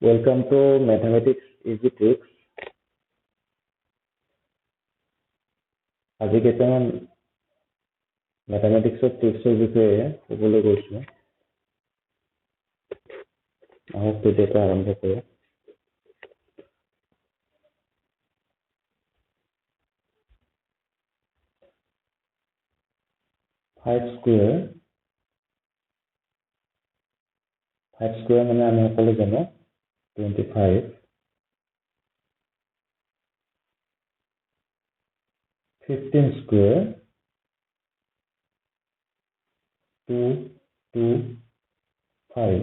Welcome to Mathematics Easy Tricks. আজি কেইটামান মেথামেটিক্সৰ ট্ৰিক্সৰ বিষয়ে ক'বলৈ গৈছোঁ। আহক তেতিয়াৰ আৰম্ভ কৰোঁ। ফাইভ স্কুৱেৰ মানে আমি সকলো জানো 25। 15 স্কুৱেৰ 225।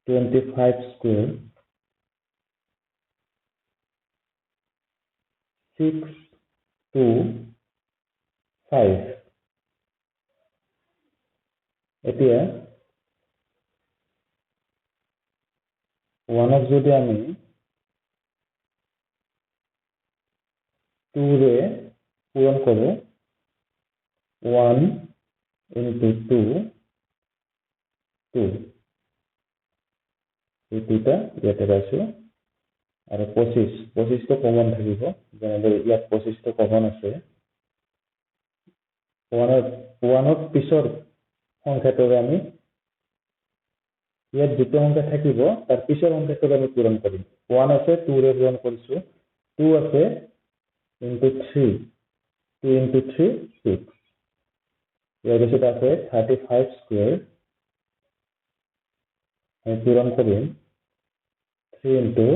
25 স্কুৱেৰ 625। এতিয়া 1ক যদি আমি 2ৰে পূৰণ কৰোঁ, 1 into 2, 2। এই দুটা ইয়াতে পাইছোঁ আৰু 25টো কমন থাকিব, যেনেদৰে ইয়াত 25টো কমন আছে। 1ৰ পিছৰ সংখ্যাটোৰে আমি ইয়াত যিটো সংখ্যা থাকিব তাৰ পিছৰ সংখ্যাটোৰে আমি পূৰণ কৰিম। 1 আছে 2ৰে পূৰণ কৰিছোঁ, 2 আছে into 3, 2 into 3 6। ইয়াৰ পিছত আছে 35 স্কুৱেৰ, আমি পূৰণ কৰিম 3 into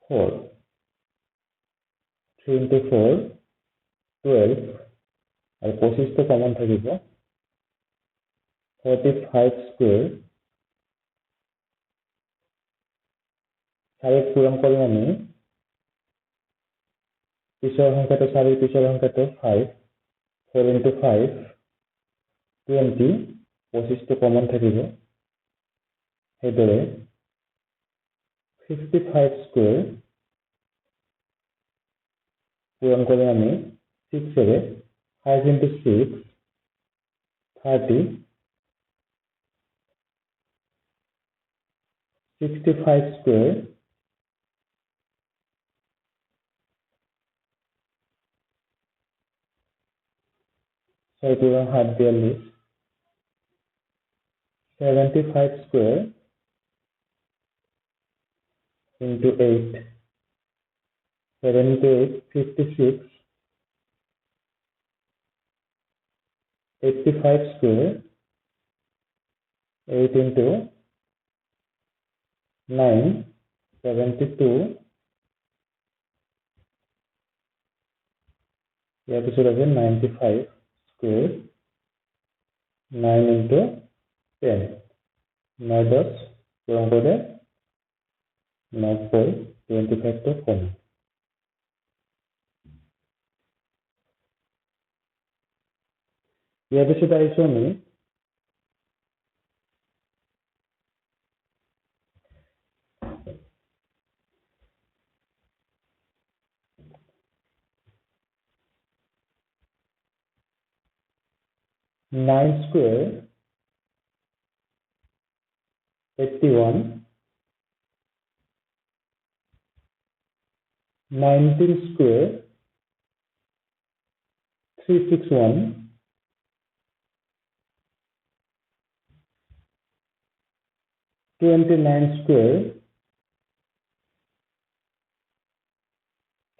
4, 3 into 4 12 আৰু 25টো কমন থাকিব। 45 স্কুৱেৰ, 4ক পূৰণ কৰিম আমি পিছৰ সংখ্যাটো 4ৰ পিছৰ সংখ্যাটো 5, 4 into 5 20, 25টো কমন থাকিব। সেইদৰে 55 স্কুৱেৰ পূৰণ কৰিম আমি 6ৰে, 5 into 6 30, 65 square 42, 75 square into 8, 7 into 8 56, 85 square 8 into 9 72। ইয়াৰ পিছত আছে 95 স্কুৱেৰ 9 into 10, 9 10 পূৰণ কৰিলে 90, 25টো কম। ইয়াৰ পিছত আহিছোঁ আমি 9 স্কুৱেৰ 81, 19 স্কুৱেৰ 361, 29 স্কুৱেৰ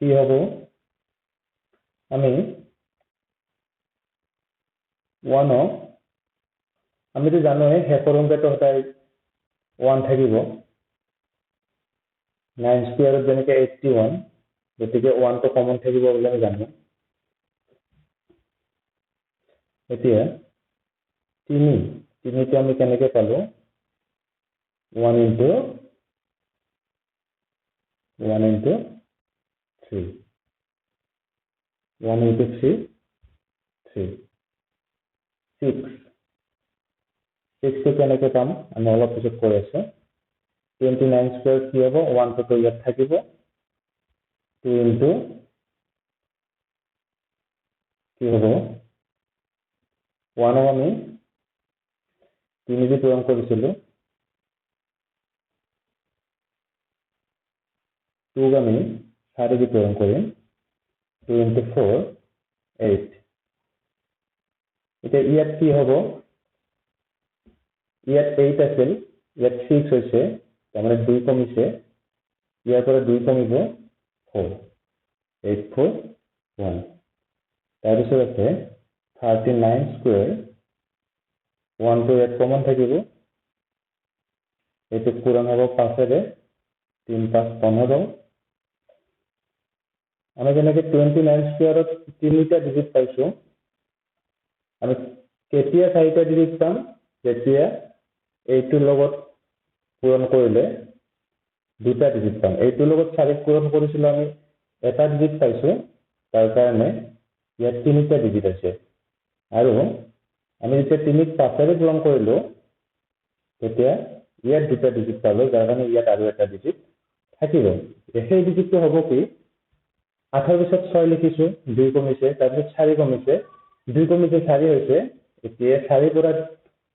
কি হ'ব, আমি 1ক আমিতো জানোৱে শেষৰ সংখ্যাটো সদায় 1 থাকিব। 9 স্কুৱেৰত যেনেকৈ 81, গতিকে 1টো কমন থাকিব বুলি আমি জানো। এতিয়া 3টো আমি কেনেকৈ পালোঁ, 1 into 3, 1 into 3 3। 6টো কেনেকৈ পাম আমি অলপ পিছত কৈ আছোঁ। 29 স্কুৱেৰ কি হ'ব, 1টো ইয়াত থাকিব, 2 into কি হ'ব, 1ক আমি 3 দি পূৰণ কৰিছিলোঁ 2 আমি 4 দি পূৰণ কৰিম 2 into 4 8 এতিয়া ইয়াত কি হ'ব ইয়াত 8 আছিল ইয়াত 6 হৈছে তাৰমানে 2 কমিছে ইয়াৰ পৰা 2 কমিব 4 8 4 1 তাৰপিছত আছে 39 স্কয়াৰ 1 to 8 কমন থাকিব এইটো পূৰণ হ'ব 5 ৰে 3 5 15 আমি যেনেকৈ 29 স্কয়াৰত 3টা ডিজিট পাইছো আমি কেতিয়া 4টা ডিজিট পাম যেতিয়া এইটোৰ লগত পূৰণ কৰিলে 2টা ডিজিট পাম এইটোৰ লগত 4 পূৰণ কৰিছিল আমি এটা ডিজিট পাইছো তাৰ কাৰণে ইয়াত 3টা ডিজিট আছে আৰু আমি যেতিয়া 3 5 ৰে পূৰণ কৰিলো তেতিয়া ইয়াত 2টা ডিজিট পালো যাৰ কাৰণে ইয়াত আৰু এটা ডিজিট থাকিব সেই ডিজিটটো হ'ব কি 8 পিছত 6 লিখিছো 2 কমিছে তাৰপিছত 4 কমিছে 2 কমিছে 4 হৈছে এতিয়া 4 পৰা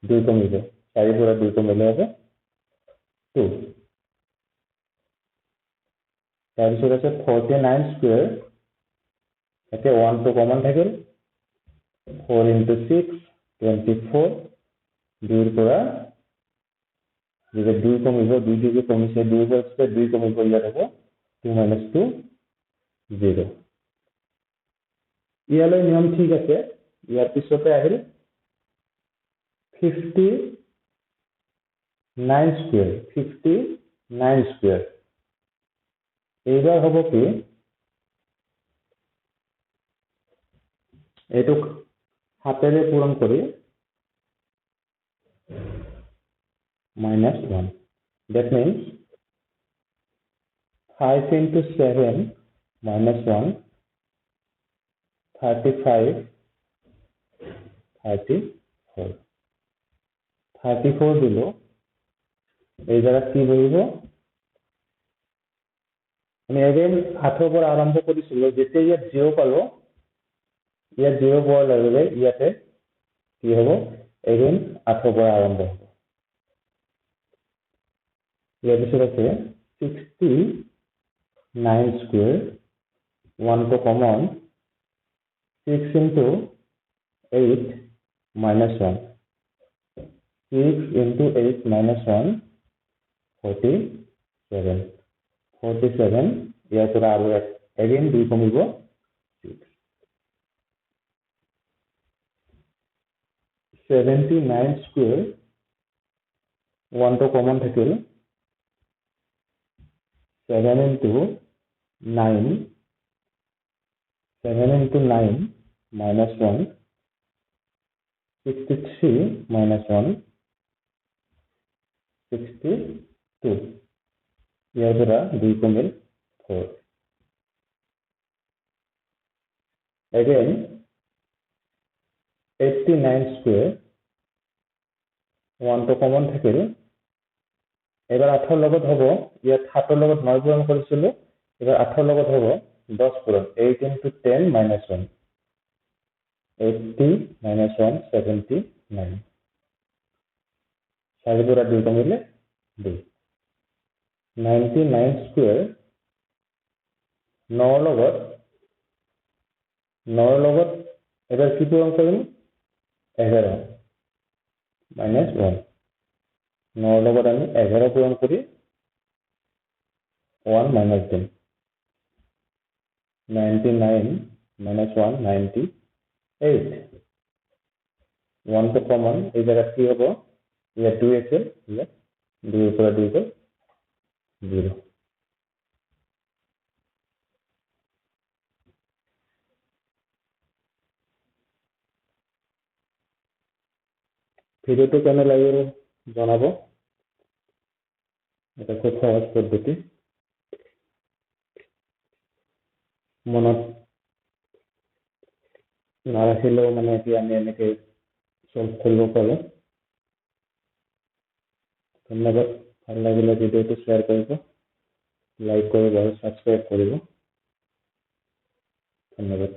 2 কমিব 4 পৰা 2 কমিলে হ'ব 2 তাৰপিছত আছে 49 স্কয়াৰ এতিয়া 1 to কমন থাকিল 4 into 6 24 2 পৰা যেতিয়া 2 কমিব 2 ডিগ্ৰী কমিছে 2 পৰা 2 কমিব ইয়াত হ'ব 2 minus 2 0 ইয়ালৈ নিয়ম ঠিক আছে ইয়াৰ পিছতে আহিল 59 স্কয়াৰ এইবাৰ হ'ব কি এইটো 7 ৰে পূৰণ কৰি -1 that means 5 into 7 minus 1 35 34 34 দিলো এই জায়গা কি বহিব আমি এগেইন 8 পৰা আৰম্ভ কৰিছিলো যেতিয়া ইয়াত 0 পালো ইয়াত 0 পোৱাৰ লগে লগে ইয়াতে কি হ'ব এগেইন 8 পৰা আৰম্ভ হ'ব ইয়াৰ পিছত আছে 69 square 1 to common 6 into 8 minus 1 6 into 8 minus 1 47 ইয়াৰ পৰা আৰু এগেইন 2 কমিব 79 স্কয়াৰ 1 to common থাকিল 7 into 9 minus 1 63 minus 1 62 ইয়াৰ পৰা 2 কমিল 4 again 89 স্কয়াৰ 1 to common থাকিল এবাৰ 8 লগত হ'ব ইয়াত 7 লগত 9 পূৰণ কৰিছিলো এবাৰ 8 লগত হ'ব 10 পূৰণ 8 into 10 minus 1 80 minus 1 79 4 পৰা 2 কমিলে 2 99 স্কয়াৰ 9 লগত এবাৰ কি পূৰণ কৰিম 11 minus 1 9 লগত আমি 11 পূৰণ কৰি 1 minus দিম 99 minus 1 98 1 to common এই জায়গা কি হ'ব ইয়াত 2 আছে ইয়াত 2 পৰা 2 গ'ল 0 ভিডিওটো কেনে লাগিল জনাব এটা খুব সহজ পদ্ধতি মনত নাৰাখিলেও মানে কি আমি এনেকৈ সলভ কৰিব পাৰোঁ ধন্যবাদ ভাল লাগিলে ভিডিওটো শ্বেয়াৰ কৰিব লাইক কৰিব আৰু সাবস্ক্ৰাইব কৰিব ধন্যবাদ